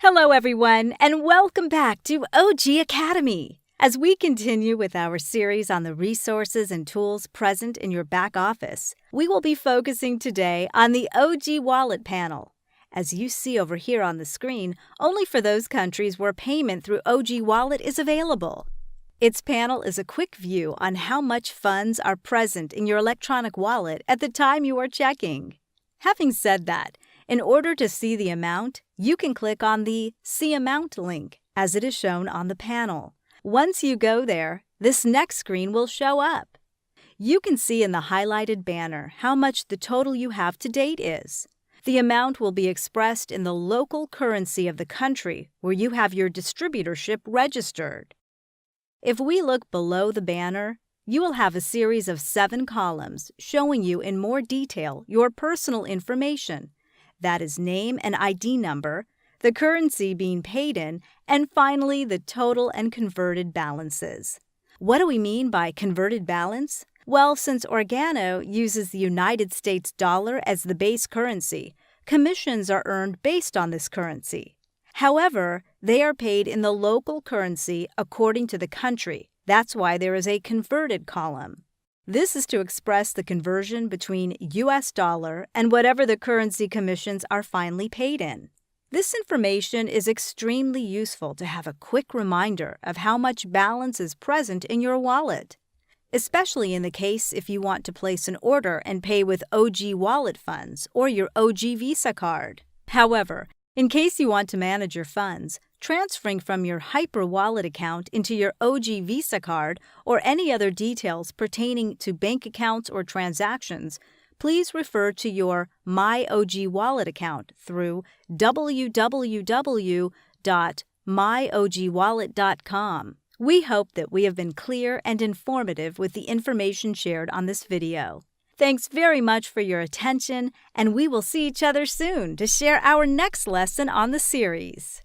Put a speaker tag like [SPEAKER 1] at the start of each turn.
[SPEAKER 1] Hello, everyone, and welcome back to OG Academy. As we continue with our series on the resources and tools present in your back office, we will be focusing today on the OG Wallet panel. As you see over here on the screen, only for those countries where payment through OG Wallet is available. Its panel is a quick view on how much funds are present in your electronic wallet at the time you are checking. Having said that, in order to see the amount, you can click on the See Amount link as it is shown on the panel. Once you go there, this next screen will show up. You can see in the highlighted banner how much the total you have to date is. The amount will be expressed in the local currency of the country where you have your distributorship registered. If we look below the banner, you will have a series of 7 columns showing you in more detail your personal information. That is name and ID number, the currency being paid in, and finally the total and converted balances. What do we mean by converted balance? Well, since Organo uses the United States dollar as the base currency, commissions are earned based on this currency. However, they are paid in the local currency according to the country. That's why there is a converted column. This is to express the conversion between US dollar and whatever the currency commissions are finally paid in. This information is extremely useful to have a quick reminder of how much balance is present in your wallet, especially in the case if you want to place an order and pay with OG Wallet funds or your OG Visa card. However, in case you want to manage your funds, transferring from your Hyper Wallet account into your OG Visa card or any other details pertaining to bank accounts or transactions, please refer to your My OG Wallet account through www.myogwallet.com. We hope that we have been clear and informative with the information shared on this video. Thanks very much for your attention, and we will see each other soon to share our next lesson on the series.